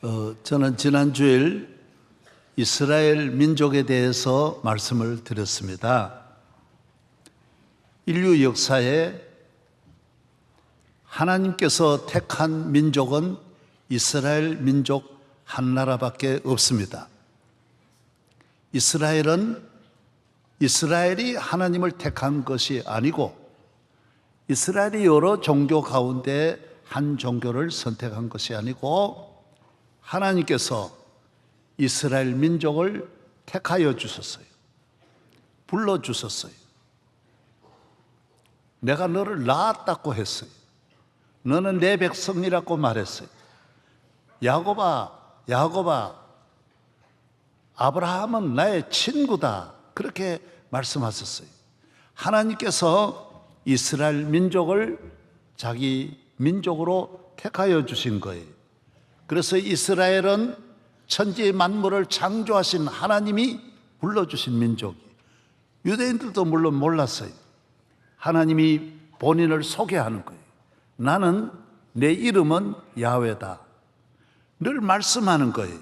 저는 지난 주일 이스라엘 민족에 대해서 말씀을 드렸습니다. 인류 역사에 하나님께서 택한 민족은 이스라엘 민족 한 나라밖에 없습니다. 이스라엘은 이스라엘이 하나님을 택한 것이 아니고 이스라엘이 여러 종교 가운데 한 종교를 선택한 것이 아니고 하나님께서 이스라엘 민족을 택하여 주셨어요. 불러주셨어요. 내가 너를 낳았다고 했어요. 너는 내 백성이라고 말했어요. 야곱아, 야곱아, 아브라함은 나의 친구다. 그렇게 말씀하셨어요. 하나님께서 이스라엘 민족을 자기 민족으로 택하여 주신 거예요. 그래서 이스라엘은 천지 만물을 창조하신 하나님이 불러주신 민족이에요. 유대인들도 물론 몰랐어요. 하나님이 본인을 소개하는 거예요. 나는, 내 이름은 야훼다. 늘 말씀하는 거예요.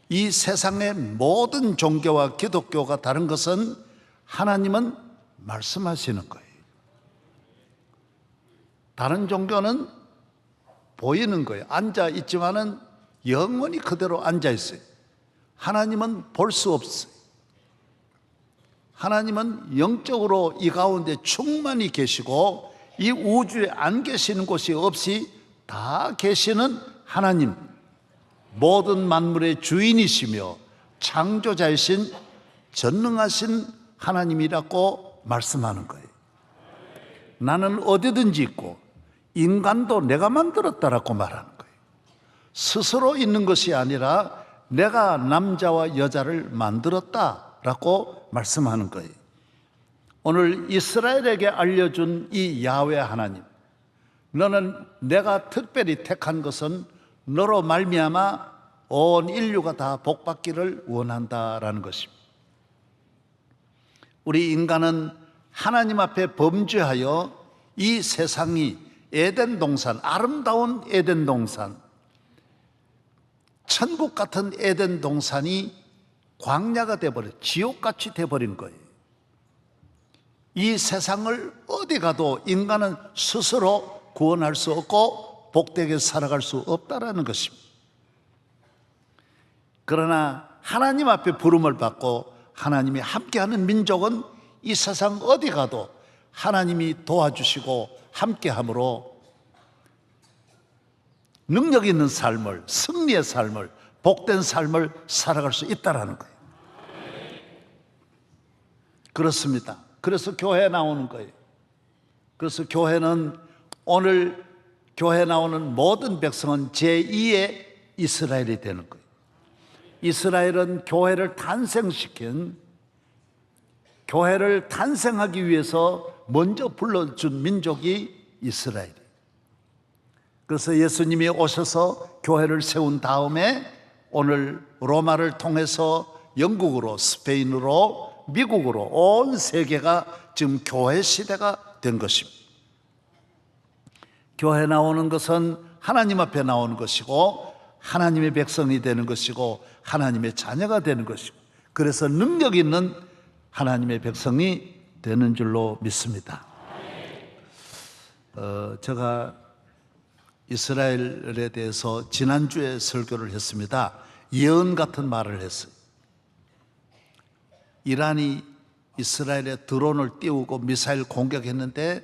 이 세상의 모든 종교와 기독교가 다른 것은 하나님은 말씀하시는 거예요. 다른 종교는 보이는 거예요. 앉아 있지만은 영원히 그대로 앉아 있어요. 하나님은 볼 수 없어요. 하나님은 영적으로 이 가운데 충만히 계시고 이 우주에 안 계시는 곳이 없이 다 계시는 하나님, 모든 만물의 주인이시며 창조자이신 전능하신 하나님이라고 말씀하는 거예요. 나는 어디든지 있고 인간도 내가 만들었다라고 말하는 거예요. 스스로 있는 것이 아니라 내가 남자와 여자를 만들었다라고 말씀하는 거예요. 오늘 이스라엘에게 알려준 이 야훼 하나님, 너는 내가 특별히 택한 것은 너로 말미암아 온 인류가 다 복받기를 원한다라는 것입니다. 우리 인간은 하나님 앞에 범죄하여 이 세상이 에덴 동산, 아름다운 에덴 동산, 천국 같은 에덴 동산이 광야가 되어버린, 지옥같이 되어버린 거예요. 이 세상을 어디 가도 인간은 스스로 구원할 수 없고 복되게 살아갈 수 없다라는 것입니다. 그러나 하나님 앞에 부름을 받고 하나님이 함께하는 민족은 이 세상 어디 가도 하나님이 도와주시고 함께함으로 능력 있는 삶을, 승리의 삶을, 복된 삶을 살아갈 수 있다는 거예요. 그렇습니다. 그래서 교회에 나오는 거예요. 그래서 교회는, 오늘 교회에 나오는 모든 백성은 제2의 이스라엘이 되는 거예요. 이스라엘은 교회를 탄생시킨, 교회를 탄생하기 위해서 먼저 불러준 민족이 이스라엘이에요. 그래서 예수님이 오셔서 교회를 세운 다음에 오늘 로마를 통해서 영국으로, 스페인으로, 미국으로 온 세계가 지금 교회 시대가 된 것입니다. 교회 나오는 것은 하나님 앞에 나오는 것이고 하나님의 백성이 되는 것이고 하나님의 자녀가 되는 것이고, 그래서 능력 있는 하나님의 백성이 되는 줄로 믿습니다. 제가 이스라엘에 대해서 지난주에 설교를 했습니다. 예언 같은 말을 했어요. 이란이 이스라엘에 드론을 띄우고 미사일 공격했는데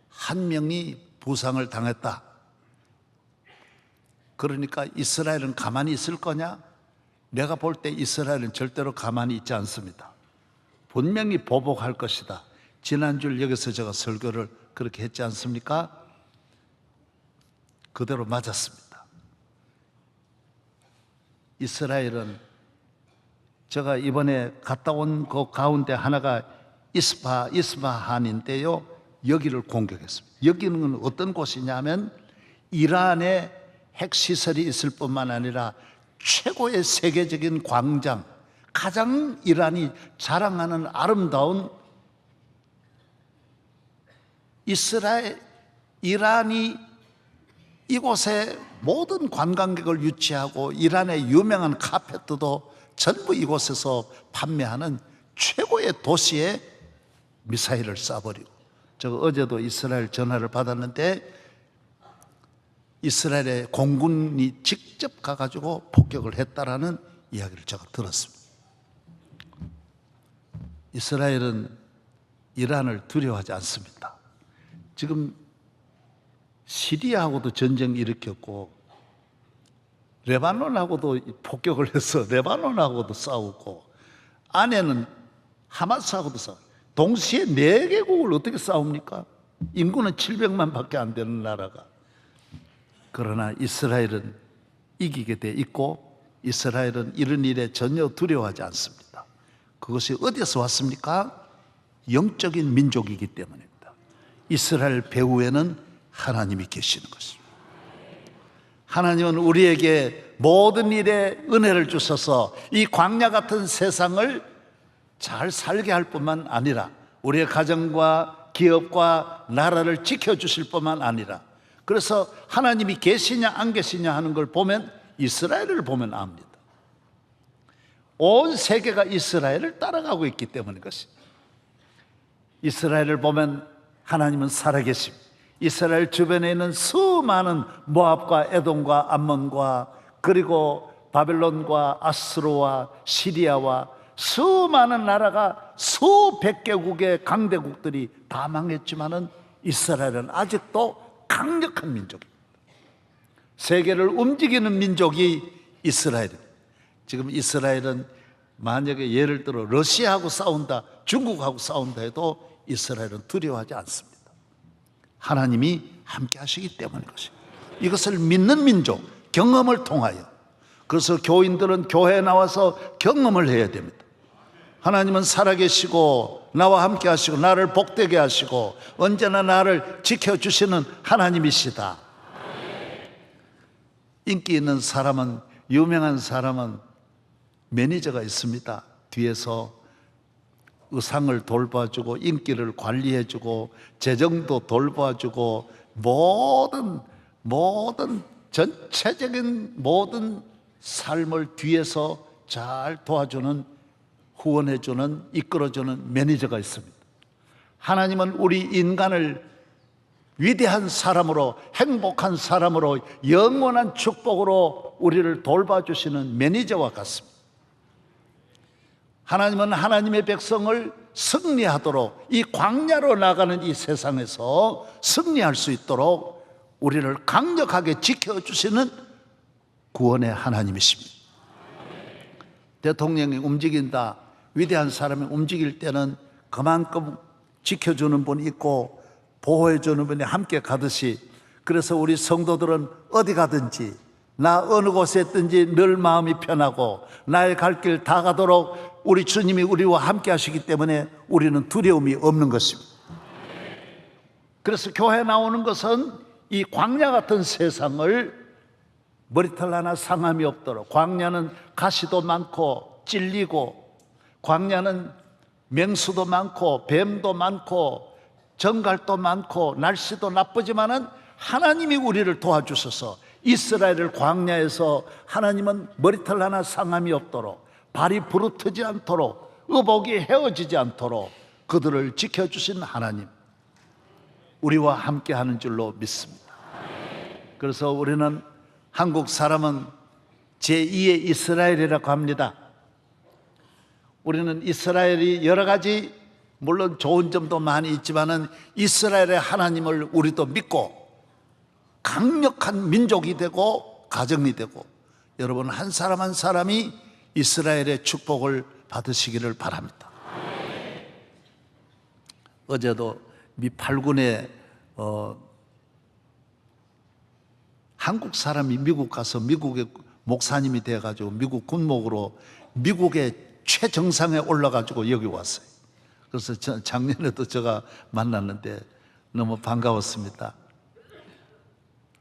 한 명이 부상을 당했다. 그러니까 이스라엘은 가만히 있을 거냐? 내가 볼 때 이스라엘은 절대로 가만히 있지 않습니다. 분명히 보복할 것이다. 지난주 여기서 제가 설교를 그렇게 했지 않습니까? 그대로 맞았습니다. 이스라엘은, 제가 이번에 갔다 온 그 가운데 하나가 이스파한인데요, 여기를 공격했습니다. 여기는 어떤 곳이냐면 이란에 핵시설이 있을 뿐만 아니라 최고의 세계적인 광장, 가장 이란이 자랑하는 아름다운 이란이 이곳에 모든 관광객을 유치하고 이란의 유명한 카페트도 전부 이곳에서 판매하는 최고의 도시에 미사일을 쏴버리고, 제가 어제도 이스라엘 전화를 받았는데 이스라엘의 공군이 직접 가가지고 폭격을 했다라는 이야기를 제가 들었습니다. 이스라엘은 이란을 두려워하지 않습니다. 지금 시리아하고도 전쟁 일으켰고 레바논하고도 폭격을 해서 레바논하고도 싸우고, 안에는 하마스하고도 싸우고, 동시에 4개국을 어떻게 싸웁니까? 인구는 700만 밖에 안 되는 나라가. 그러나 이스라엘은 이기게 돼 있고 이스라엘은 이런 일에 전혀 두려워하지 않습니다. 그것이 어디서 왔습니까? 영적인 민족이기 때문입니다. 이스라엘 배후에는 하나님이 계시는 것입니다. 하나님은 우리에게 모든 일에 은혜를 주셔서 이 광야 같은 세상을 잘 살게 할 뿐만 아니라 우리의 가정과 기업과 나라를 지켜주실 뿐만 아니라, 그래서 하나님이 계시냐 안 계시냐 하는 걸 보면 이스라엘을 보면 압니다. 온 세계가 이스라엘을 따라가고 있기 때문인 것입니다. 이스라엘을 보면 하나님은 살아계십니다. 이스라엘 주변에 있는 수많은 모압과 에돔과 암몬과 그리고 바벨론과 아스로와 시리아와 수많은 나라가 수백 개국의 강대국들이 다 망했지만은 이스라엘은 아직도 강력한 민족입니다. 세계를 움직이는 민족이 이스라엘입니다. 지금 이스라엘은 만약에 예를 들어 러시아하고 싸운다, 중국하고 싸운다 해도 이스라엘은 두려워하지 않습니다. 하나님이 함께 하시기 때문인 것입니다. 이것을 믿는 민족, 경험을 통하여. 그래서 교인들은 교회에 나와서 경험을 해야 됩니다. 하나님은 살아계시고 나와 함께 하시고 나를 복되게 하시고 언제나 나를 지켜주시는 하나님이시다. 인기 있는 사람은, 유명한 사람은 매니저가 있습니다. 뒤에서 의상을 돌봐주고 인기를 관리해주고 재정도 돌봐주고 모든 전체적인 모든 삶을 뒤에서 잘 도와주는, 후원해주는, 이끌어주는 매니저가 있습니다. 하나님은 우리 인간을 위대한 사람으로, 행복한 사람으로, 영원한 축복으로 우리를 돌봐주시는 매니저와 같습니다. 하나님은 하나님의 백성을 승리하도록, 이 광야로 나가는 이 세상에서 승리할 수 있도록 우리를 강력하게 지켜주시는 구원의 하나님이십니다. 대통령이 움직인다, 위대한 사람이 움직일 때는 그만큼 지켜주는 분이 있고 보호해주는 분이 함께 가듯이, 그래서 우리 성도들은 어디 가든지, 나 어느 곳에 있든지 늘 마음이 편하고 나의 갈 길 다 가도록 우리 주님이 우리와 함께 하시기 때문에 우리는 두려움이 없는 것입니다. 그래서 교회에 나오는 것은 이 광야 같은 세상을 머리털 하나 상함이 없도록, 광야는 가시도 많고 찔리고, 광야는 맹수도 많고 뱀도 많고 정갈도 많고 날씨도 나쁘지만은 하나님이 우리를 도와주셔서 이스라엘을 광야에서 하나님은 머리털 하나 상함이 없도록, 발이 부르트지 않도록, 의복이 헤어지지 않도록 그들을 지켜주신 하나님, 우리와 함께 하는 줄로 믿습니다. 그래서 우리는, 한국 사람은 제2의 이스라엘이라고 합니다. 우리는 이스라엘이 여러 가지 물론 좋은 점도 많이 있지만은 이스라엘의 하나님을 우리도 믿고 강력한 민족이 되고 가정이 되고, 여러분 한 사람 한 사람이 이스라엘의 축복을 받으시기를 바랍니다. 어제도 미 8군에 한국 사람이 미국 가서 미국의 목사님이 돼가지고 미국 군목으로 미국의 최정상에 올라가지고 여기 왔어요. 그래서 작년에도 제가 만났는데 너무 반가웠습니다.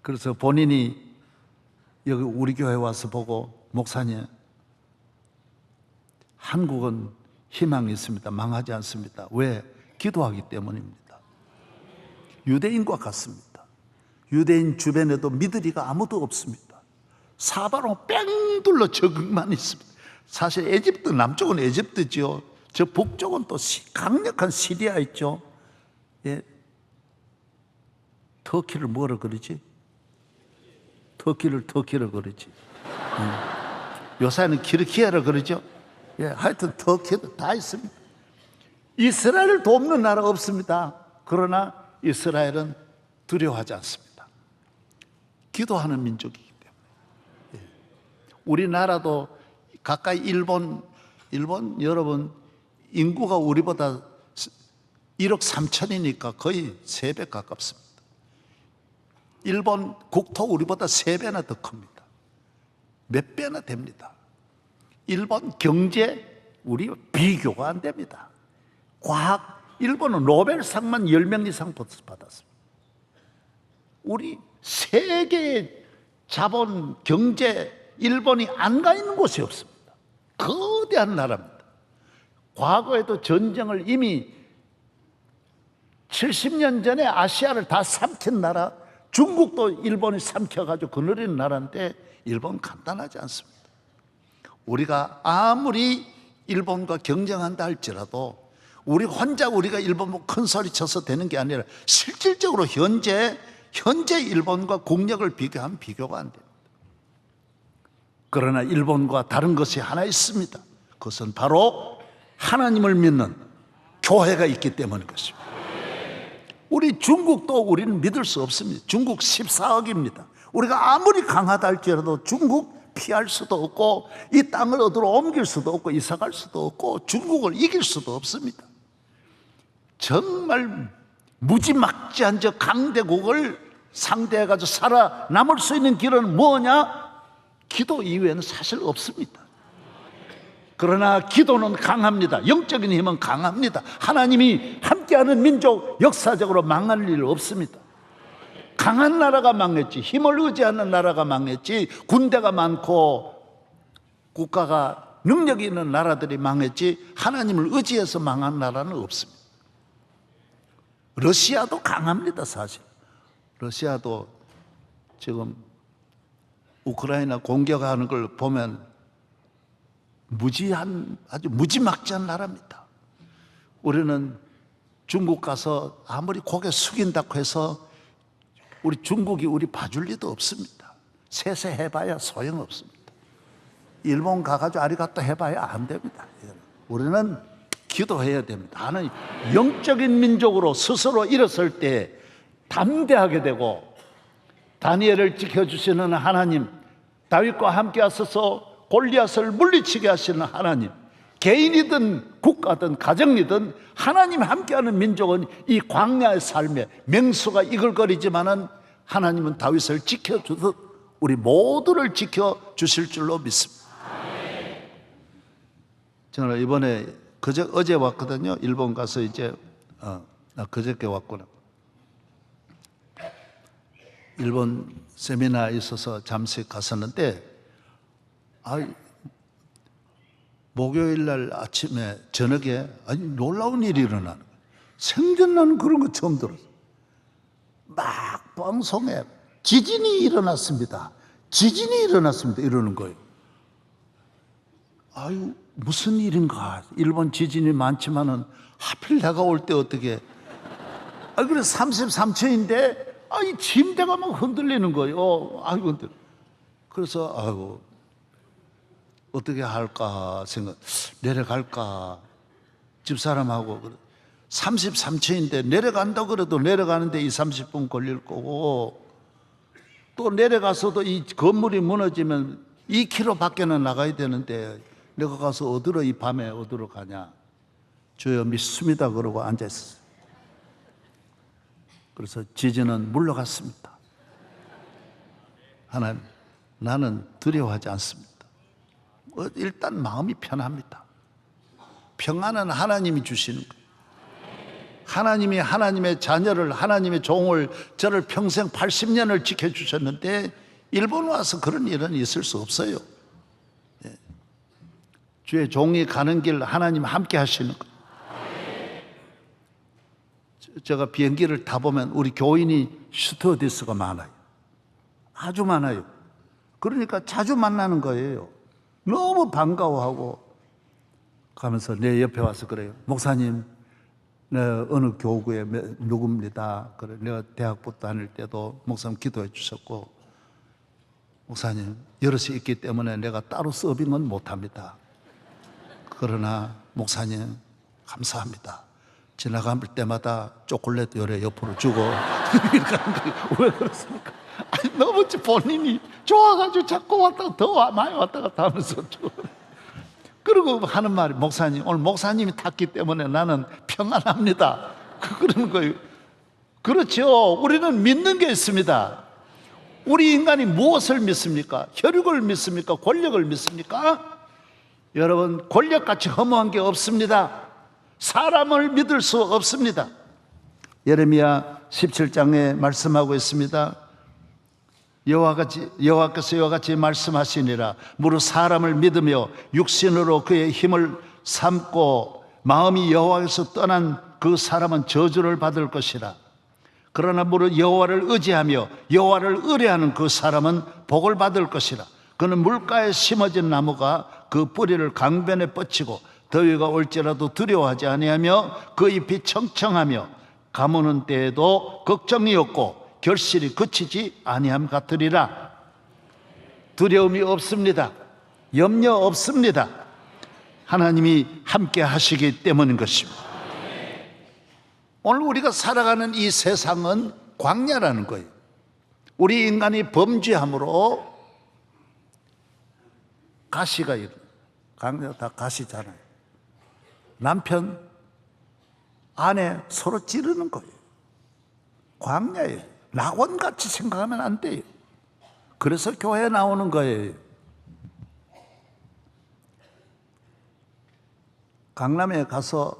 그래서 본인이 여기 우리 교회 와서 보고, 목사님, 한국은 희망이 있습니다. 망하지 않습니다. 왜? 기도하기 때문입니다. 유대인과 같습니다. 유대인 주변에도 믿으리가 아무도 없습니다. 사방으로 뺑 둘러 적만 있습니다. 사실 에집트 남쪽은 에집트죠. 저 북쪽은 또 강력한 시리아 있죠. 예. 터키를 뭐라 그러지? 터키를 그러지. 요새는 키르키야라 그러죠. 예, 하여튼 터키도 다 있습니다. 이스라엘을 돕는 나라 없습니다. 그러나 이스라엘은 두려워하지 않습니다. 기도하는 민족이기 때문에. 예. 우리나라도 가까이 일본 여러분 인구가 우리보다 1억 3천이니까 거의 3배 가깝습니다. 일본 국토 우리보다 3배나 더 큽니다. 몇 배나 됩니다. 일본 경제 우리 비교가 안 됩니다. 과학 일본은 노벨상만 10명 이상 받았습니다. 우리 세계의 자본 경제 일본이 안 가 있는 곳이 없습니다. 거대한 나라입니다. 과거에도 전쟁을 이미 70년 전에 아시아를 다 삼킨 나라, 중국도 일본이 삼켜가지고 거느리는 나라인데 일본 간단하지 않습니다. 우리가 아무리 일본과 경쟁한다 할지라도 우리 혼자 우리가 일본 뭐 큰 소리 쳐서 되는 게 아니라 실질적으로 현재 일본과 국력을 비교하면 비교가 안 됩니다. 그러나 일본과 다른 것이 하나 있습니다. 그것은 바로 하나님을 믿는 교회가 있기 때문인 것입니다. 우리 중국도 우리는 믿을 수 없습니다. 중국 14억입니다. 우리가 아무리 강하다 할지라도 중국 피할 수도 없고 이 땅을 어디로 옮길 수도 없고 이사 갈 수도 없고 중국을 이길 수도 없습니다. 정말 무지막지한 저 강대국을 상대해가지고 살아남을 수 있는 길은 뭐냐? 기도 이외에는 사실 없습니다. 그러나 기도는 강합니다. 영적인 힘은 강합니다. 하나님이 함께하는 민족 역사적으로 망할 일 없습니다. 강한 나라가 망했지, 힘을 의지하는 나라가 망했지, 군대가 많고 국가가 능력이 있는 나라들이 망했지 하나님을 의지해서 망한 나라는 없습니다. 러시아도 강합니다. 사실 러시아도 지금 우크라이나 공격하는 걸 보면 아주 무지막지한 나라입니다. 우리는 중국 가서 아무리 고개 숙인다고 해서 우리 중국이 우리 봐줄 리도 없습니다. 세세 해봐야 소용없습니다. 일본 가가지고 아리가또 해봐야 안 됩니다. 우리는 기도해야 됩니다. 하나님, 영적인 민족으로 스스로 일어설 때 담대하게 되고 다니엘을 지켜주시는 하나님, 다윗과 함께 하셔서 골리앗을 물리치게 하시는 하나님, 개인이든 국가든 가정이든 하나님 함께하는 민족은 이 광야의 삶에 맹수가 이글거리지만은 하나님은 다윗을 지켜주듯 우리 모두를 지켜주실 줄로 믿습니다. 저는 이번에 어제 왔거든요. 일본 가서 이제 그저께 왔구나. 일본 세미나에 있어서 잠시 갔었는데 목요일 날 아침에 저녁에 놀라운 일이 일어나는 거예요. 생전 나는 그런 거 처음 들었어요. 막 방송에 지진이 일어났습니다. 이러는 거예요. 무슨 일인가. 일본 지진이 많지만은 하필 내가 올 때 어떻게 그래 33층인데 이 침대가 막 흔들리는 거예요. 그래서 어떻게 할까 생각, 내려갈까. 집사람하고 33층인데 내려간다 그래도 내려가는데 30분 걸릴 거고 또 내려가서도 이 건물이 무너지면 2km 밖에는 나가야 되는데 내가 가서 이 밤에 어디로 가냐. 주여 믿습니다 그러고 앉아있었어요. 그래서 지진은 물러갔습니다. 하나님, 나는 두려워하지 않습니다. 일단 마음이 편합니다. 평안은 하나님이 주시는 거예요. 하나님이 하나님의 자녀를, 하나님의 종을, 저를 평생 80년을 지켜주셨는데 일본 와서 그런 일은 있을 수 없어요. 주의 종이 가는 길 하나님 함께 하시는 거예요. 제가 비행기를 타보면 우리 교인이 스튜어디스가 많아요. 아주 많아요. 그러니까 자주 만나는 거예요. 너무 반가워하고 가면서 내 옆에 와서 그래요. 목사님, 어느 교구에 누굽니다. 그래, 내가 대학부 다닐 때도 목사님 기도해 주셨고, 목사님, 여럿이 있기 때문에 내가 따로 서빙은 못합니다. 그러나 목사님 감사합니다. 지나갈 때마다 초콜릿 요래 옆으로 주고 왜 그렇습니까? 아니, 너무 본인이 좋아가지고 자꾸 왔다가 더 많이 왔다 갔다 하면서 그리고 하는 말이, 목사님, 오늘 목사님이 탔기 때문에 나는 평안합니다. 그러는 거예요. 그렇죠. 우리는 믿는 게 있습니다. 우리 인간이 무엇을 믿습니까? 혈육을 믿습니까? 권력을 믿습니까? 여러분, 권력같이 허무한 게 없습니다. 사람을 믿을 수 없습니다. 예레미야 17장에 말씀하고 있습니다. 여호와께서 이와 같이 말씀하시니라. 무릇 사람을 믿으며 육신으로 그의 힘을 삼고 마음이 여호와께서 떠난 그 사람은 저주를 받을 것이라. 그러나 무릇 여호와를 의지하며 여호와를 의뢰하는 그 사람은 복을 받을 것이라. 그는 물가에 심어진 나무가 그 뿌리를 강변에 뻗치고 더위가 올지라도 두려워하지 아니하며 그 잎이 청청하며 가무는 때에도 걱정이 없고 결실이 그치지 아니함 같으리라. 두려움이 없습니다. 염려 없습니다. 하나님이 함께 하시기 때문인 것입니다. 오늘 우리가 살아가는 이 세상은 광야라는 거예요. 우리 인간이 범죄함으로 가시가 일어나요. 광야 다 가시잖아요. 남편, 아내 서로 찌르는 거예요. 광야예요. 낙원같이 생각하면 안 돼요. 그래서 교회에 나오는 거예요. 강남에 가서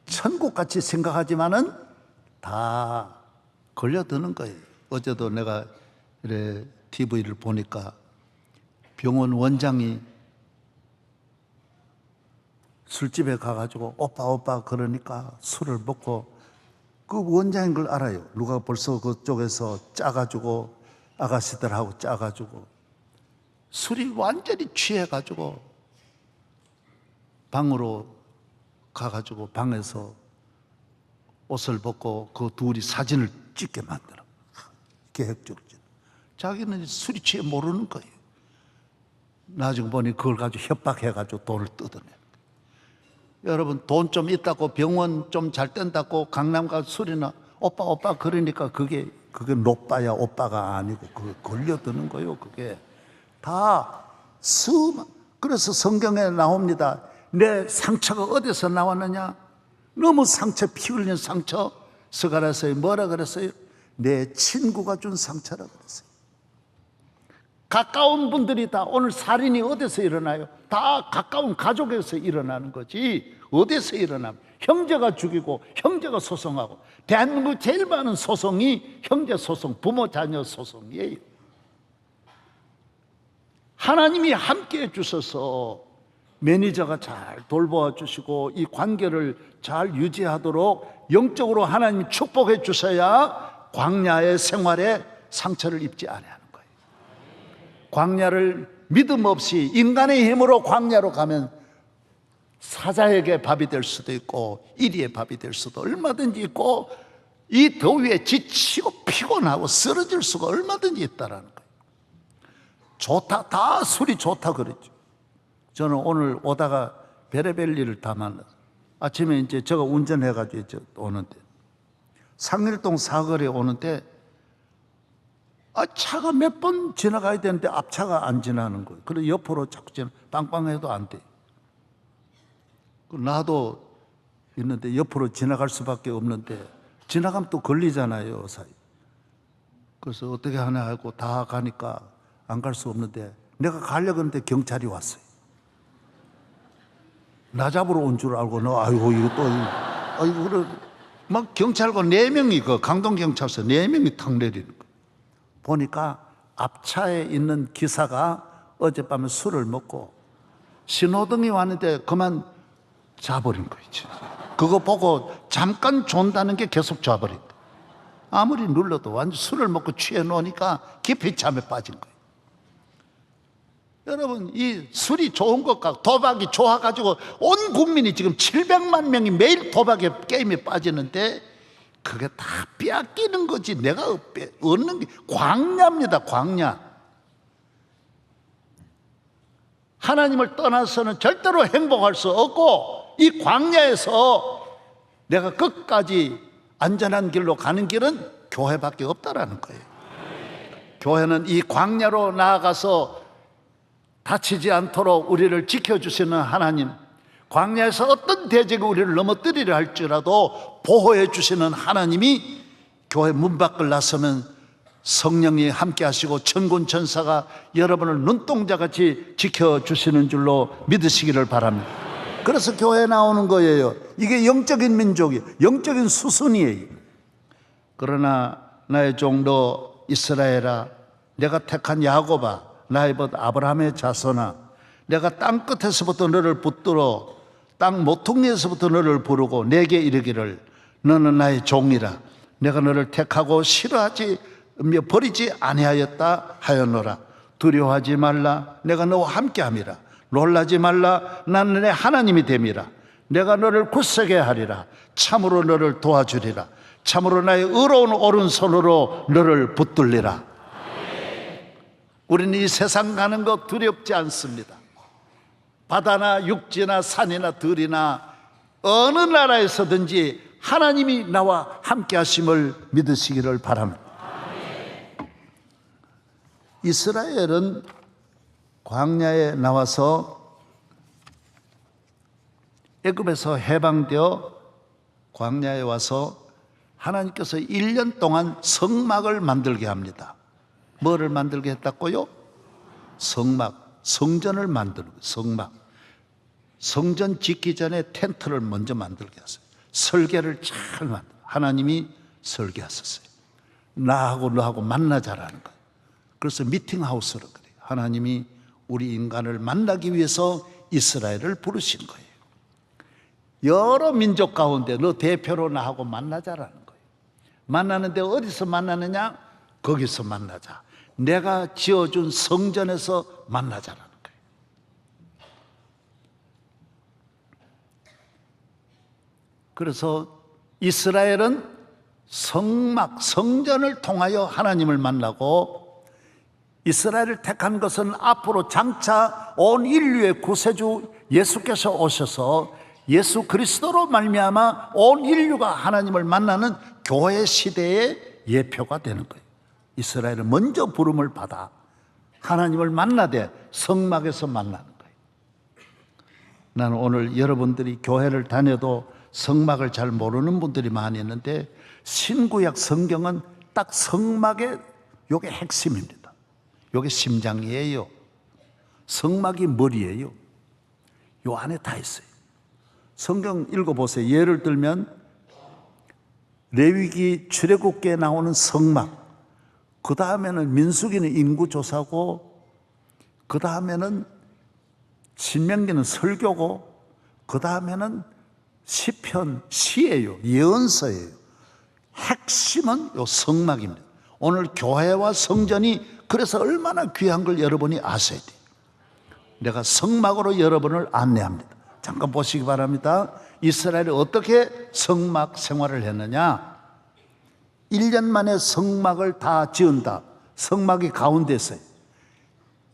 천국같이 생각하지만은 다 걸려드는 거예요. 어제도 내가 이래 TV를 보니까 병원 원장이 술집에 가가지고 오빠 그러니까 술을 먹고, 그 원장인 걸 알아요. 누가 벌써 그쪽에서 짜가지고 아가씨들하고 짜가지고 술이 완전히 취해가지고 방으로 가가지고 방에서 옷을 벗고 그 둘이 사진을 찍게 만들어. 계획적으로. 자기는 술이 취해 모르는 거예요. 나중에 보니 그걸 가지고 협박해가지고 돈을 뜯어내. 여러분, 돈 좀 있다고 병원 좀 잘 뗀다고 강남 가서 술이나 오빠 그러니까 그게 노빠야 오빠가 아니고 그게 걸려드는 거예요. 그게 다 그래서 성경에 나옵니다. 내 상처가 어디서 나왔느냐? 너무 상처, 피 흘린 상처. 스가랴서에 뭐라 그랬어요? 내 친구가 준 상처라 그랬어요. 가까운 분들이 다, 오늘 살인이 어디서 일어나요? 다 가까운 가족에서 일어나는 거지. 어디서 일어나면 형제가 죽이고 형제가 소송하고, 대한민국 제일 많은 소송이 형제 소송, 부모 자녀 소송이에요. 하나님이 함께 해주셔서 매니저가 잘 돌보아 주시고 이 관계를 잘 유지하도록 영적으로 하나님 축복해 주셔야 광야의 생활에 상처를 입지 않아요. 광야를 믿음 없이 인간의 힘으로 광야로 가면 사자에게 밥이 될 수도 있고 이리의 밥이 될 수도 얼마든지 있고, 이 더위에 지치고 피곤하고 쓰러질 수가 얼마든지 있다라는 거예요. 좋다, 다 술이 좋다 그랬죠. 저는 오늘 오다가 별의별 일을 다 만났어요. 아침에 이제 제가 운전해가지고 오는데 상일동 사거리에 오는데 차가 몇 번 지나가야 되는데 앞차가 안 지나는 거예요. 그래서 옆으로 자꾸 빵빵해도 안 돼. 나도 있는데 옆으로 지나갈 수밖에 없는데 지나가면 또 걸리잖아요, 사이. 그래서 어떻게 하나 하고 다 가니까 안 갈 수 없는데 내가 가려고 했는데 경찰이 왔어요. 나 잡으러 온 줄 알고 아이고 그래 막 경찰과 4명이 그 강동경찰서 4명이 탁 내리는 거예요. 보니까 앞차에 있는 기사가 어젯밤에 술을 먹고 신호등이 왔는데 그만 자버린 거지. 그거 보고 잠깐 존다는 게 계속 좌버린 거예요. 아무리 눌러도 완전 술을 먹고 취해 놓으니까 깊이 잠에 빠진 거예요. 여러분, 이 술이 좋은 것과 도박이 좋아가지고 온 국민이 지금 700만 명이 매일 도박에 게임에 빠지는데 그게 다 빼앗기는 거지. 내가 얻는 게 광야입니다. 광야. 하나님을 떠나서는 절대로 행복할 수 없고, 이 광야에서 내가 끝까지 안전한 길로 가는 길은 교회밖에 없다라는 거예요. 교회는 이 광야로 나아가서 다치지 않도록 우리를 지켜주시는 하나님, 광야에서 어떤 대적이 우리를 넘어뜨리려 할지라도 보호해 주시는 하나님이 교회 문 밖을 나서면 성령이 함께 하시고 천군 천사가 여러분을 눈동자같이 지켜주시는 줄로 믿으시기를 바랍니다. 그래서 교회에 나오는 거예요. 이게 영적인 민족이에요. 영적인 수순이에요. 그러나 나의 종도 이스라엘아, 내가 택한 야곱아, 나의 벗 아브라함의 자손아, 내가 땅 끝에서부터 너를 붙들어 땅 모퉁이에서부터 너를 부르고 내게 이르기를 너는 나의 종이라. 내가 너를 택하고 싫어하지 버리지 아니하였다 하였노라. 두려워하지 말라. 내가 너와 함께함이라. 놀라지 말라. 나는 내 하나님이 됨이라. 내가 너를 굳세게 하리라. 참으로 너를 도와주리라. 참으로 나의 의로운 오른손으로 너를 붙들리라. 우리는 이 세상 가는 거 두렵지 않습니다. 바다나 육지나 산이나 들이나 어느 나라에서든지 하나님이 나와 함께 하심을 믿으시기를 바랍니다. 이스라엘은 광야에 나와서 애굽에서 해방되어 광야에 와서 하나님께서 1년 동안 성막을 만들게 합니다. 뭐를 만들게 했다고요? 성막, 성전을 만들고, 성막. 성전 짓기 전에 텐트를 먼저 만들게 했어요. 설계를 잘 만들어. 하나님이 설계하셨어요. 나하고 너하고 만나자라는 거예요. 그래서 미팅하우스로 그래요. 하나님이 우리 인간을 만나기 위해서 이스라엘을 부르신 거예요. 여러 민족 가운데 너 대표로 나하고 만나자라는 거예요. 만나는데 어디서 만나느냐? 거기서 만나자. 내가 지어준 성전에서 만나자라는 거예요. 그래서 이스라엘은 성막, 성전을 통하여 하나님을 만나고, 이스라엘을 택한 것은 앞으로 장차 온 인류의 구세주 예수께서 오셔서 예수 그리스도로 말미암아 온 인류가 하나님을 만나는 교회 시대의 예표가 되는 거예요. 이스라엘은 먼저 부름을 받아 하나님을 만나되 성막에서 만나는 거예요. 나는 오늘 여러분들이 교회를 다녀도 성막을 잘 모르는 분들이 많이 있는데, 신구약 성경은 딱 성막의 요게 핵심입니다. 요게 심장이에요. 성막이 머리예요. 요 안에 다 있어요. 성경 읽어보세요. 예를 들면 레위기 출애굽기에 나오는 성막, 그 다음에는 민수기는 인구조사고, 그 다음에는 신명기는 설교고, 그 다음에는 시편, 시예요. 예언서예요. 핵심은 요 성막입니다. 오늘 교회와 성전이 그래서 얼마나 귀한 걸 여러분이 아셔야 돼요. 내가 성막으로 여러분을 안내합니다. 잠깐 보시기 바랍니다. 이스라엘이 어떻게 성막 생활을 했느냐? 1년 만에 성막을 다 지은다. 성막이 가운데 있어요.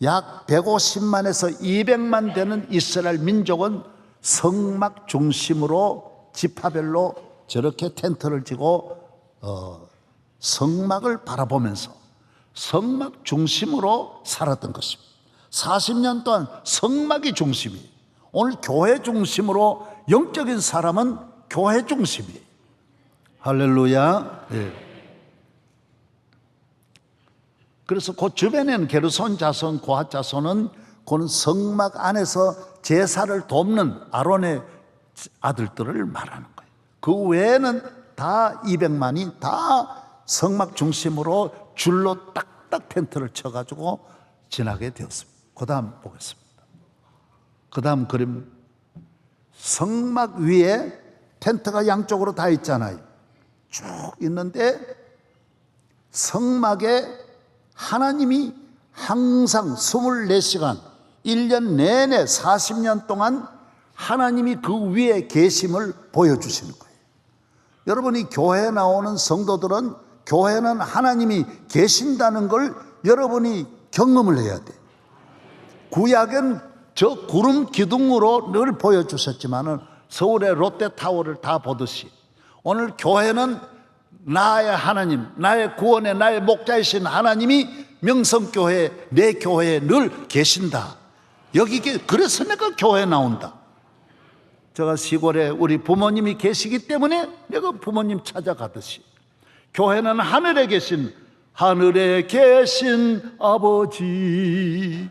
약 150만에서 200만 되는 이스라엘 민족은 성막 중심으로 지파별로 저렇게 텐트를 지고 성막을 바라보면서 성막 중심으로 살았던 것입니다. 40년 동안 성막이 중심이에요. 오늘 교회 중심으로 영적인 사람은 교회 중심이에요. 할렐루야. 네. 그래서 그 주변에는 게르손 자손, 고핫 자손은 그는 성막 안에서 제사를 돕는 아론의 아들들을 말하는 거예요. 그 외에는 다 200만이 다 성막 중심으로 줄로 딱딱 텐트를 쳐가지고 지나게 되었습니다. 그 다음 보겠습니다. 그 다음 그림, 성막 위에 텐트가 양쪽으로 다 있잖아요. 쭉 있는데 성막에 하나님이 항상 24시간 1년 내내 40년 동안 하나님이 그 위에 계심을 보여주시는 거예요. 여러분이 교회에 나오는 성도들은 교회는 하나님이 계신다는 걸 여러분이 경험을 해야 돼요. 구약은 저 구름 기둥으로 늘 보여주셨지만은 서울의 롯데타워를 다 보듯이 오늘 교회는 나의 하나님, 나의 구원의 나의 목자이신 하나님이 명성교회, 내 교회에 늘 계신다. 여기 그래서 내가 교회에 나온다. 제가 시골에 우리 부모님이 계시기 때문에 내가 부모님 찾아가듯이 교회는 하늘에 계신 아버지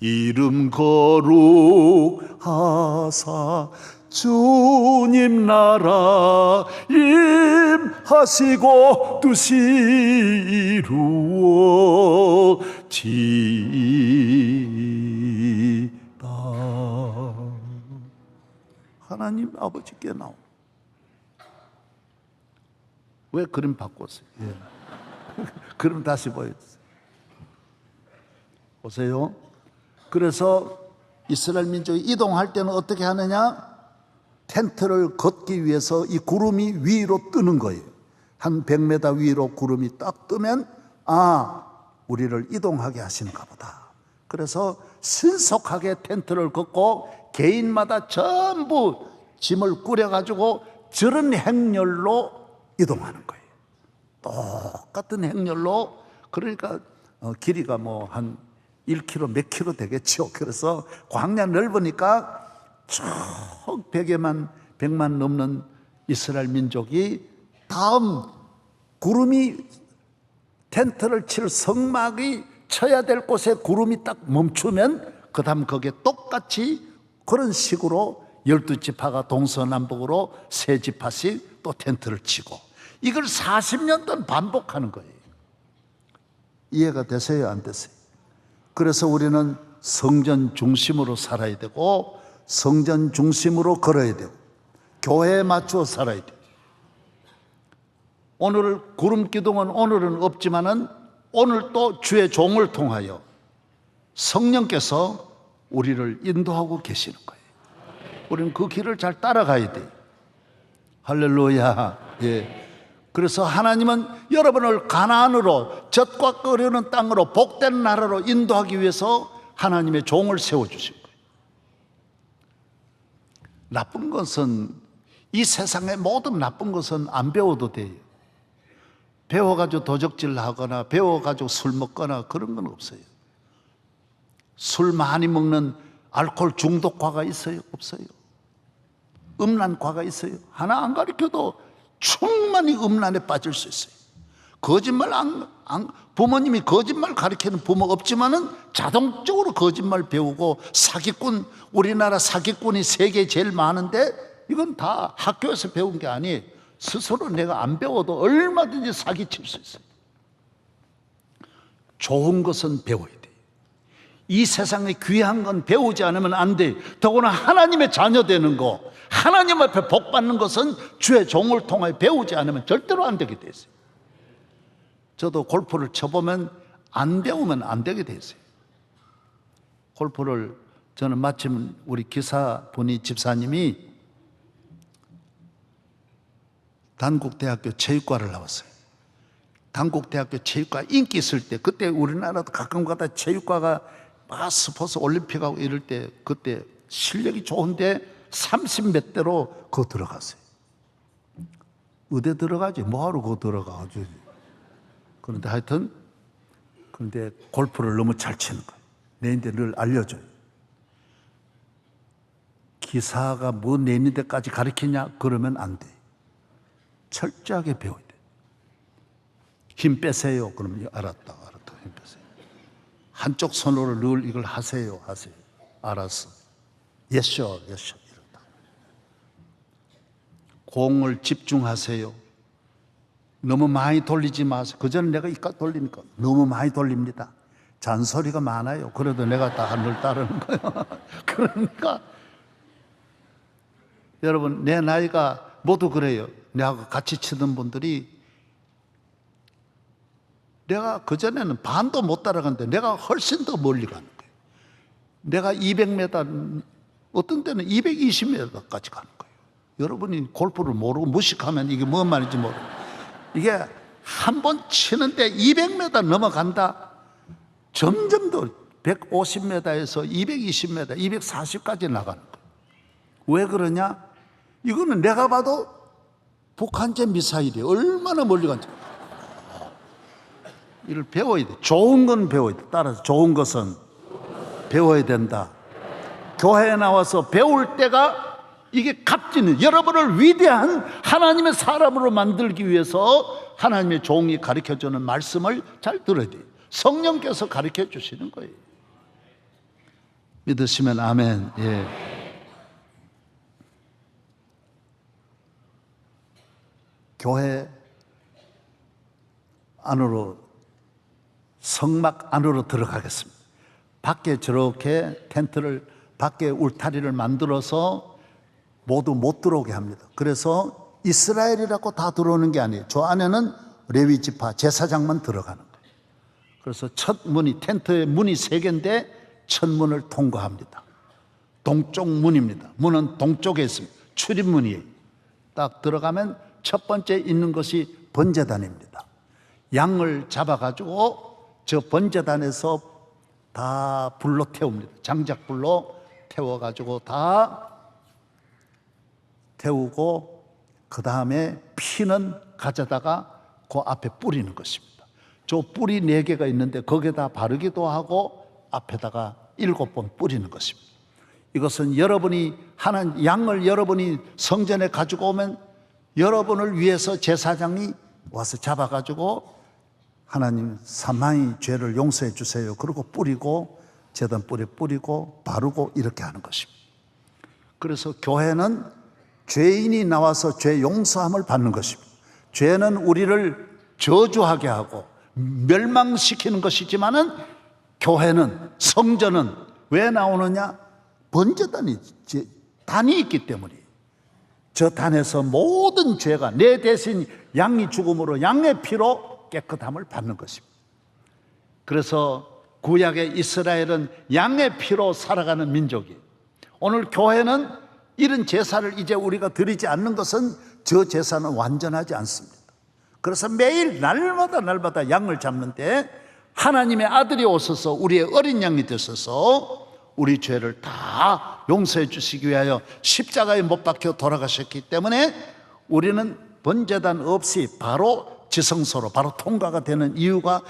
이름 거룩하사 주님 나라 임하시고 뜻이 이루어지다. 하나님 아버지께 나오. 왜 그림 바꿨어요? 예. 그림 다시 보여주세요. 보세요. 그래서 이스라엘 민족이 이동할 때는 어떻게 하느냐? 텐트를 걷기 위해서 이 구름이 위로 뜨는 거예요. 한 100m 위로 구름이 딱 뜨면 우리를 이동하게 하시는가 보다. 그래서 신속하게 텐트를 걷고 개인마다 전부 짐을 꾸려가지고 저런 행렬로 이동하는 거예요. 똑같은 행렬로. 그러니까 길이가 뭐 한 1km 몇 킬로 되겠죠. 그래서 광야 넓으니까 쭉 100만 넘는 이스라엘 민족이 다음 구름이 텐트를 칠 성막이 쳐야 될 곳에 구름이 딱 멈추면 그 다음 거기에 똑같이 그런 식으로 12지파가 동서남북으로 3지파씩 또 텐트를 치고 이걸 40년 동안 반복하는 거예요. 이해가 되세요? 안 되세요? 그래서 우리는 성전 중심으로 살아야 되고 성전 중심으로 걸어야 되고 교회에 맞추어 살아야 돼요. 오늘 구름기둥은 오늘은 없지만은 오늘 또 주의 종을 통하여 성령께서 우리를 인도하고 계시는 거예요. 우리는 그 길을 잘 따라가야 돼요. 할렐루야. 예. 그래서 하나님은 여러분을 가나안으로 젖과 꿀 흐르는 땅으로 복된 나라로 인도하기 위해서 하나님의 종을 세워주신 거예요. 나쁜 것은 이 세상의 모든 나쁜 것은 안 배워도 돼요. 배워가지고 도적질 하거나 배워가지고 술 먹거나 그런 건 없어요. 술 많이 먹는 알코올 중독과가 있어요? 없어요. 음란과가 있어요? 하나 안 가르쳐도 충분히 음란에 빠질 수 있어요. 거짓말 부모님이 거짓말 가르치는 부모가 없지만은 자동적으로 거짓말 배우고 사기꾼, 우리나라 사기꾼이 세계에 제일 많은데 이건 다 학교에서 배운 게 아니에요. 스스로 내가 안 배워도 얼마든지 사기칠 수 있어요. 좋은 것은 배워야 돼요. 이 세상에 귀한 건 배우지 않으면 안 돼요. 더구나 하나님의 자녀 되는 거, 하나님 앞에 복 받는 것은 주의 종을 통해 배우지 않으면 절대로 안 되게 돼 있어요. 저도 골프를 쳐보면 안 배우면 안 되게 돼 있어요. 골프를 저는 마침 우리 기사분이 집사님이 단국대학교 체육과를 나왔어요. 단국대학교 체육과 인기 있을 때 그때 우리나라도 가끔 가다 체육과가 막 스포츠 올림픽하고 이럴 때 그때 실력이 좋은데 30몇 대로 그거 들어갔어요. 의대 들어가지 뭐하러 그거 들어가. 그런데 하여튼 그런데 골프를 너무 잘 치는 거예요. 내인데 늘 알려줘요. 기사가 뭐 내인데까지 가르치냐 그러면 안 돼. 철저하게 배워야 돼. 힘 빼세요. 그러면 알았다 힘 빼세요. 한쪽 손으로 늘 이걸 하세요. 알았어. yes sir. 이런다. 공을 집중하세요. 너무 많이 돌리지 마세요. 그전에 내가 이까 돌리니까 너무 많이 돌립니다. 잔소리가 많아요. 그래도 내가 다 늘 따르는 거예요. 그러니까 여러분 내 나이가 모두 그래요. 내가 같이 치던 분들이 내가 그전에는 반도 못 따라갔는데 내가 훨씬 더 멀리 가는 거예요. 내가 200m, 어떤 때는 220m까지 가는 거예요. 여러분이 골프를 모르고 무식하면 이게 뭔 말인지 모르고, 이게 한 번 치는데 200m 넘어간다, 점점 더 150m에서 220m, 240까지 나가는 거예요. 왜 그러냐? 이거는 내가 봐도 북한제 미사일이 얼마나 멀리 간지 이를 배워야 돼. 좋은 건 배워야 돼. 따라서 좋은 것은 배워야 된다. 교회에 나와서 배울 때가 이게 값지는, 여러분을 위대한 하나님의 사람으로 만들기 위해서 하나님의 종이 가르쳐주는 말씀을 잘 들어야 돼요. 성령께서 가르쳐 주시는 거예요. 믿으시면 아멘. 예. 교회 안으로, 성막 안으로 들어가겠습니다. 밖에 저렇게 텐트를, 밖에 울타리를 만들어서 모두 못 들어오게 합니다. 그래서 이스라엘이라고 다 들어오는 게 아니에요. 저 안에는 레위 지파 제사장만 들어가는 거예요. 그래서 첫 문이, 텐트의 문이 3개인데 첫 문을 통과합니다. 동쪽 문입니다. 문은 동쪽에 있습니다. 출입문이에요. 딱 들어가면 첫 번째 있는 것이 번제단입니다. 양을 잡아가지고 저 번제단에서 다 불로 태웁니다. 장작불로 태워가지고 다 태우고, 그 다음에 피는 가져다가 그 앞에 뿌리는 것입니다. 저 뿌리 4개가 있는데 거기다 바르기도 하고 앞에다가 7번 뿌리는 것입니다. 이것은 여러분이 하나님, 양을 여러분이 성전에 가지고 오면 여러분을 위해서 제사장이 와서 잡아가지고 하나님 사망의 죄를 용서해 주세요. 그리고 뿌리고, 제단불에 뿌리고 바르고 이렇게 하는 것입니다. 그래서 교회는 죄인이 나와서 죄 용서함을 받는 것입니다. 죄는 우리를 저주하게 하고 멸망시키는 것이지만은, 교회는, 성전은 왜 나오느냐? 번제단이, 단이 있기 때문이에요. 저 단에서 모든 죄가 내 대신 양이 죽음으로 양의 피로 깨끗함을 받는 것입니다. 그래서 구약의 이스라엘은 양의 피로 살아가는 민족이에요. 오늘 교회는 이런 제사를 이제 우리가 드리지 않는 것은 저 제사는 완전하지 않습니다. 그래서 매일 날마다 양을 잡는데 하나님의 아들이 오셔서 우리의 어린 양이 되셔서 우리 죄를 다 용서해 주시기 위하여 십자가에 못 박혀 돌아가셨기 때문에 우리는 번제단 없이 바로 지성소로 바로 통과가 되는 이유가,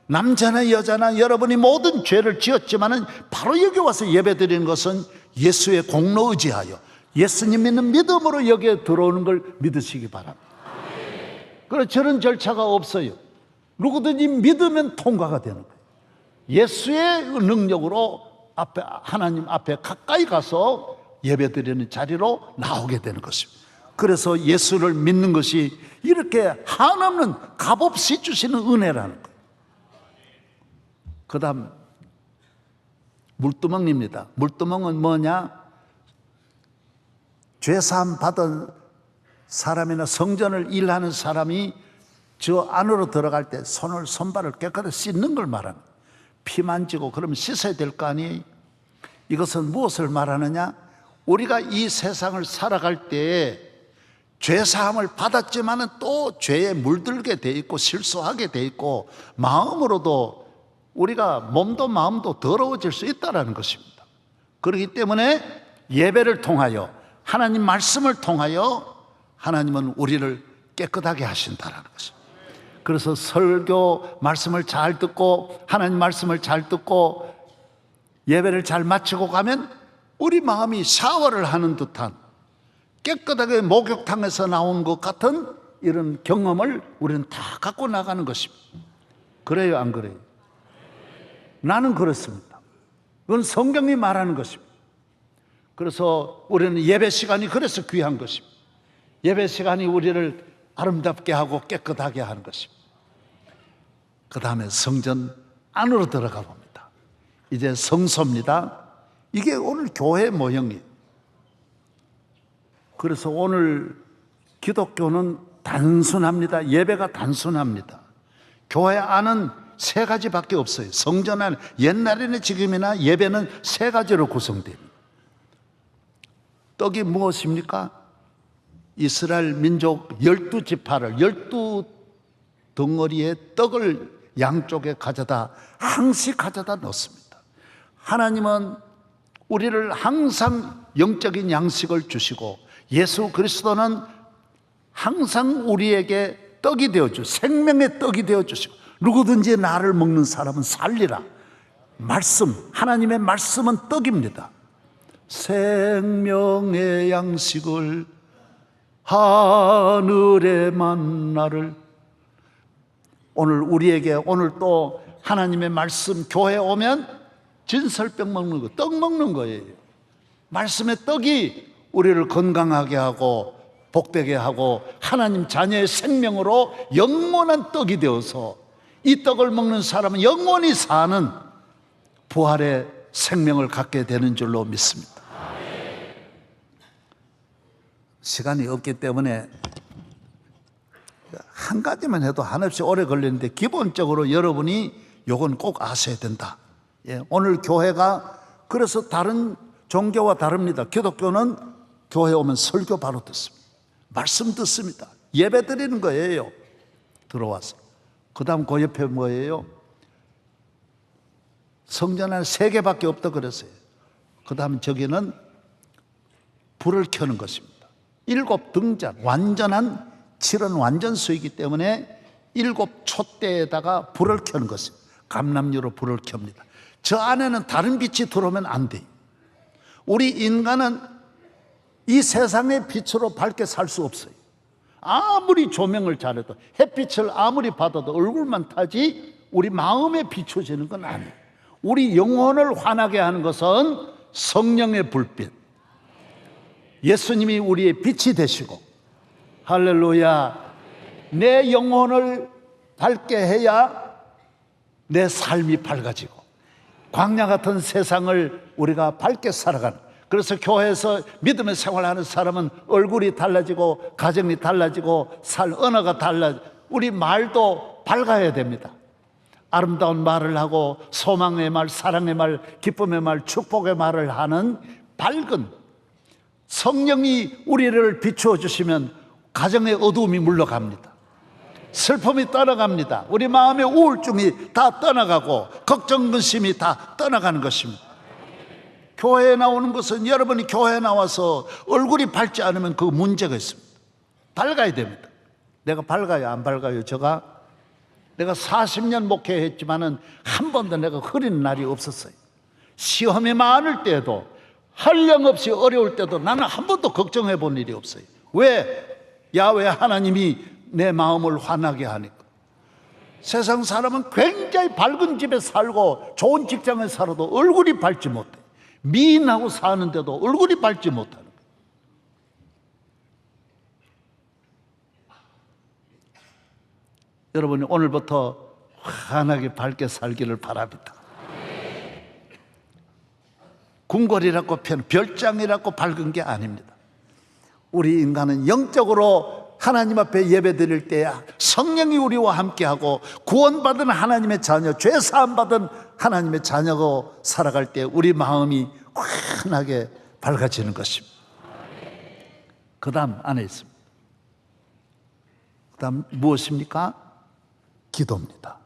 남자나 여자나 여러분이 모든 죄를 지었지만은 바로 여기 와서 예배 드리는 것은 예수의 공로 의지하여 예수님 믿는 믿음으로 여기에 들어오는 걸 믿으시기 바랍니다. 그래서 저런 절차가 없어요. 누구든지 믿으면 통과가 되는 거예요. 예수의 능력으로 앞에, 하나님 앞에 가까이 가서 예배 드리는 자리로 나오게 되는 것입니다. 그래서 예수를 믿는 것이 이렇게 한없는 값없이 주시는 은혜라는 거예요. 그 다음 물두멍입니다. 물두멍은 뭐냐? 죄사함 받은 사람이나 성전을 일하는 사람이 저 안으로 들어갈 때 손발을 깨끗이 씻는 걸 말하는 거예요. 피 만지고 그러면 씻어야 될 거 아니에요. 이것은 무엇을 말하느냐? 우리가 이 세상을 살아갈 때에 죄사함을 받았지만은 또 죄에 물들게 돼 있고 실수하게 돼 있고 마음으로도 우리가 몸도 마음도 더러워질 수 있다는 것입니다. 그렇기 때문에 예배를 통하여 하나님 말씀을 통하여 하나님은 우리를 깨끗하게 하신다는 것입니다. 그래서 설교 말씀을 잘 듣고 하나님 말씀을 잘 듣고 예배를 잘 마치고 가면 우리 마음이 샤워를 하는 듯한, 깨끗하게 목욕탕에서 나온 것 같은 이런 경험을 우리는 다 갖고 나가는 것입니다. 그래요, 안 그래요? 나는 그렇습니다. 그건 성경이 말하는 것입니다. 그래서 우리는 예배 시간이 그래서 귀한 것입니다. 예배 시간이 우리를 아름답게 하고 깨끗하게 하는 것입니다. 그 다음에 성전 안으로 들어가 봅니다. 이제 성소입니다. 이게 오늘 교회 모형이에요. 그래서 오늘 기독교는 단순합니다. 예배가 단순합니다. 교회 안은 세 가지밖에 없어요. 성전 안, 옛날에는 지금이나 예배는 세 가지로 구성됩니다. 떡이 무엇입니까? 이스라엘 민족 12지파를 12덩어리의 떡을 양쪽에 항시 가져다 넣습니다. 하나님은 우리를 항상 영적인 양식을 주시고 예수 그리스도는 항상 우리에게 떡이 되어주시고 생명의 떡이 되어주시고 누구든지 나를 먹는 사람은 살리라. 말씀, 하나님의 말씀은 떡입니다. 생명의 양식을 하늘의 만나를 오늘 우리에게 오늘 또 하나님의 말씀 교회에 오면 진설병 먹는 거, 떡 먹는 거예요. 말씀의 떡이 우리를 건강하게 하고 복되게 하고 하나님 자녀의 생명으로 영원한 떡이 되어서 이 떡을 먹는 사람은 영원히 사는 부활의 생명을 갖게 되는 줄로 믿습니다. 시간이 없기 때문에 한 가지만 해도 한없이 오래 걸리는데 기본적으로 여러분이 요건 꼭 아셔야 된다. 오늘 교회가 그래서 다른 종교와 다릅니다. 기독교는 교회 오면 설교 바로 듣습니다. 말씀 듣습니다. 예배 드리는 거예요. 들어와서. 그 다음 그 옆에 뭐예요? 성전 안에 3개밖에 없다 그랬어요. 그 다음 저기는 불을 켜는 것입니다. 7등잔, 완전한 칠은 완전수이기 때문에 7촛대에다가 불을 켜는 것입니다. 감람유로 불을 켭니다. 저 안에는 다른 빛이 들어오면 안 돼요. 우리 인간은 이 세상의 빛으로 밝게 살 수 없어요. 아무리 조명을 잘해도 햇빛을 아무리 받아도 얼굴만 타지 우리 마음에 비춰지는 건 아니에요. 우리 영혼을 환하게 하는 것은 성령의 불빛, 예수님이 우리의 빛이 되시고, 할렐루야. 내 영혼을 밝게 해야 내 삶이 밝아지고 광야 같은 세상을 우리가 밝게 살아가는. 그래서 교회에서 믿음의 생활하는 사람은 얼굴이 달라지고 가정이 달라지고 언어가 달라지고 우리 말도 밝아야 됩니다. 아름다운 말을 하고 소망의 말, 사랑의 말, 기쁨의 말, 축복의 말을 하는 밝은 성령이 우리를 비추어 주시면 가정의 어두움이 물러갑니다. 슬픔이 떠나갑니다. 우리 마음의 우울증이 다 떠나가고 걱정, 근심이 다 떠나가는 것입니다. 교회에 나오는 것은 여러분이 교회에 나와서 얼굴이 밝지 않으면 그 문제가 있습니다. 밝아야 됩니다. 내가 밝아요, 안 밝아요? 내가 40년 목회했지만은 한 번도 내가 흐린 날이 없었어요. 시험이 많을 때도 한량없이 어려울 때도 나는 한 번도 걱정해 본 일이 없어요. 왜? 야훼 하나님이 내 마음을 환하게 하니까. 세상 사람은 굉장히 밝은 집에 살고 좋은 직장에 살아도 얼굴이 밝지 못해. 미인하고 사는데도 얼굴이 밝지 못하는 거예요. 여러분이 오늘부터 환하게 밝게 살기를 바랍니다. 궁궐이라고 별장이라고 밝은 게 아닙니다. 우리 인간은 영적으로 하나님 앞에 예배 드릴 때 성령이 우리와 함께하고 구원받은 하나님의 자녀, 죄 사함받은 하나님의 자녀로 살아갈 때 우리 마음이 환하게 밝아지는 것입니다. 그 다음 안에 있습니다. 그 다음 무엇입니까? 기도입니다.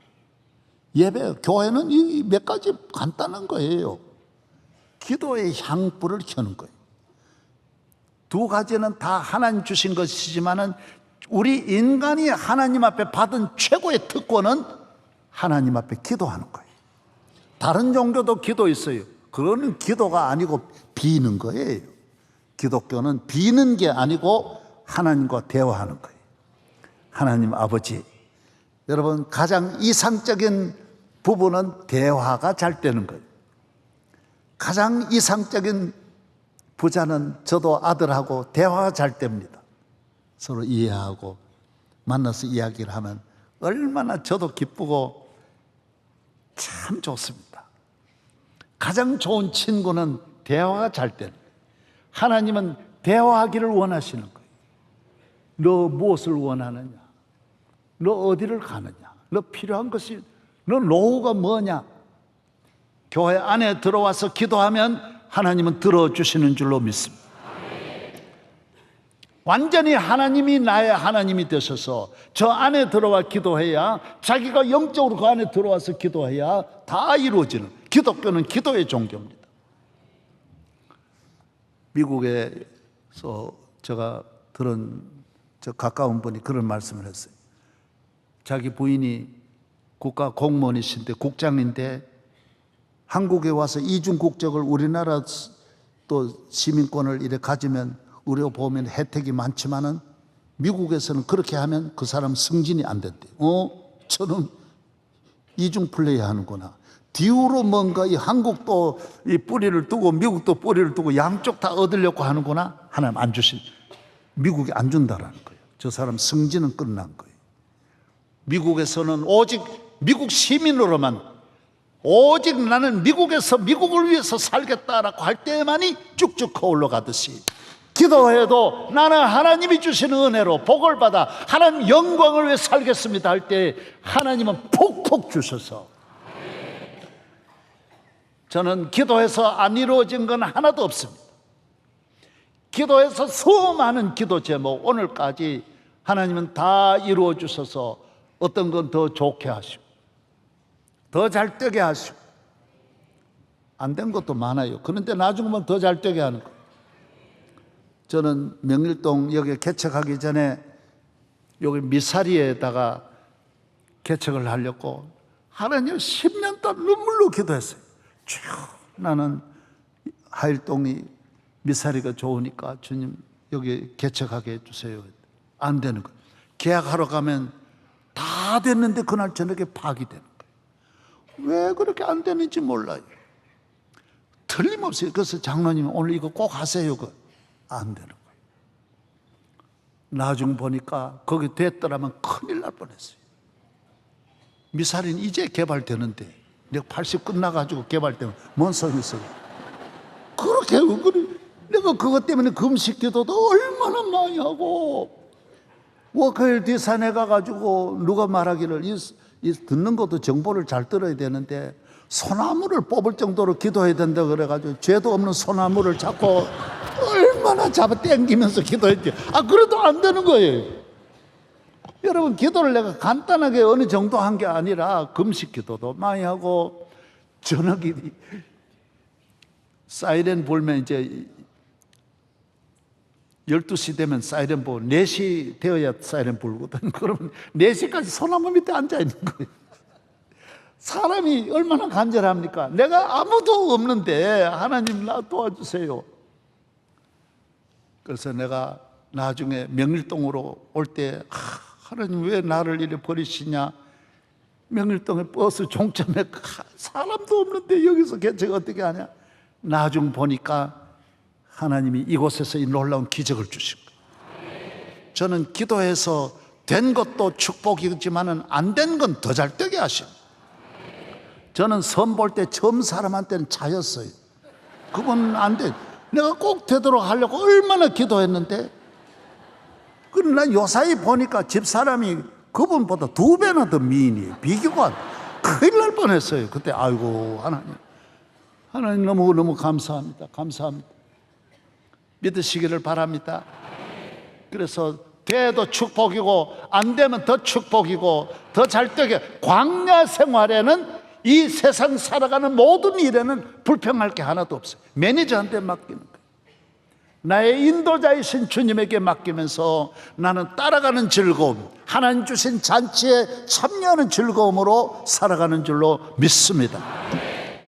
예배, 교회는 이 몇 가지 간단한 거예요. 기도의 향불을 켜는 거예요. 2가지는 다 하나님 주신 것이지만은 우리 인간이 하나님 앞에 받은 최고의 특권은 하나님 앞에 기도하는 거예요. 다른 종교도 기도 있어요. 그거는 기도가 아니고 비는 거예요. 기독교는 비는 게 아니고 하나님과 대화하는 거예요. 하나님 아버지, 여러분 가장 이상적인 부부는 대화가 잘 되는 거예요. 가장 이상적인 부자는 저도 아들하고 대화가 잘 됩니다. 서로 이해하고 만나서 이야기를 하면 얼마나 저도 기쁘고 참 좋습니다. 가장 좋은 친구는 대화가 잘 되는 거예요. 하나님은 대화하기를 원하시는 거예요. 너 무엇을 원하느냐? 너 어디를 가느냐? 너 필요한 것이, 너 노후가 뭐냐? 교회 안에 들어와서 기도하면 하나님은 들어주시는 줄로 믿습니다. 완전히 하나님이 나의 하나님이 되셔서 저 안에 들어와 기도해야, 자기가 영적으로 그 안에 들어와서 기도해야 다 이루어지는, 기독교는 기도의 종교입니다. 미국에서 제가 들은 저 가까운 분이 그런 말씀을 했어요. 자기 부인이 국가 공무원이신데, 국장인데 한국에 와서 이중 국적을, 우리나라 또 시민권을 이렇게 가지면 우리가 보면 혜택이 많지만은 미국에서는 그렇게 하면 그 사람 승진이 안 된대요. 저는 이중 플레이 하는구나. 뒤로 뭔가 이 한국도 이 뿌리를 두고 미국도 뿌리를 두고 양쪽 다 얻으려고 하는구나. 하나님 안 주신, 미국이 안 준다라는 거예요. 저 사람 승진은 끝난 거예요. 미국에서는 오직 미국 시민으로만, 오직 나는 미국에서 미국을 위해서 살겠다라고 할 때만이 쭉쭉 올라가듯이, 기도해도 나는 하나님이 주시는 은혜로 복을 받아 하나님 영광을 위해 살겠습니다 할 때 하나님은 폭폭 주셔서, 저는 기도해서 안 이루어진 건 하나도 없습니다. 기도해서 수많은 기도 제목 오늘까지 하나님은 다 이루어 주셔서 어떤 건 더 좋게 하시고 더 잘 되게 하시고 안 된 것도 많아요. 그런데 나중에 보면 더 잘 되게 하는 거예요. 저는 명일동 여기 개척하기 전에 여기 미사리에다가 개척을 하려고 하나님 10년 동안 눈물로 기도했어요. 쭉 나는 하일동이 미사리가 좋으니까 주님 여기 개척하게 해주세요. 안 되는 거예요. 계약하러 가면 다 됐는데 그날 저녁에 파기되는 거예요. 왜 그렇게 안 되는지 몰라요. 틀림없어요. 그래서 장로님 오늘 이거 꼭 하세요. 안 되는 거예요. 나중 보니까 거기 됐더라면 큰일 날 뻔했어요. 미사리는 이제 개발되는데 내가 80 끝나가지고 개발되면 뭔 소리 있어요. 그렇게 내가 그것 때문에 금식 기도도 얼마나 많이 하고, 워커힐 뒷산에 가가지고 누가 말하기를 이 듣는 것도 정보를 잘 들어야 되는데 소나무를 뽑을 정도로 기도해야 된다 그래가지고 죄도 없는 소나무를 잡고 얼마나 잡아 당기면서 기도했지. 그래도 안 되는 거예요. 여러분, 기도를 내가 간단하게 어느 정도 한 게 아니라 금식 기도도 많이 하고, 저녁이 사이렌 불면 이제 12시 되면 사이렌 불고 4시 되어야 사이렌 불거든. 그러면 4시까지 소나무 밑에 앉아 있는 거예요. 사람이 얼마나 간절합니까? 내가 아무도 없는데 하나님 나 도와주세요. 그래서 내가 나중에 명일동으로 올 때 하나님 왜 나를 이래 버리시냐. 명일동에 버스 종점에 사람도 없는데 여기서 개척 어떻게 하냐. 나중 보니까 하나님이 이곳에서 이 놀라운 기적을 주신 거예요. 저는 기도해서 된 것도 축복이지만은 안 된 건 더 잘 되게 하셔. 저는 선 볼 때 처음 사람한테는 차였어요. 그건 안 돼. 내가 꼭 되도록 하려고 얼마나 기도했는데, 그러나 요사이 보니까 집사람이 그분보다 2배나 더 미인이에요. 비교가 큰일 날 뻔했어요. 그때 아이고 하나님 너무 감사합니다. 감사합니다. 믿으시기를 바랍니다. 그래서 돼도 축복이고 안 되면 더 축복이고 더 잘 되게, 광야 생활에는 이 세상 살아가는 모든 일에는 불평할 게 하나도 없어요. 매니저한테 맡기는 거예요. 나의 인도자이신 주님에게 맡기면서 나는 따라가는 즐거움, 하나님 주신 잔치에 참여하는 즐거움으로 살아가는 줄로 믿습니다.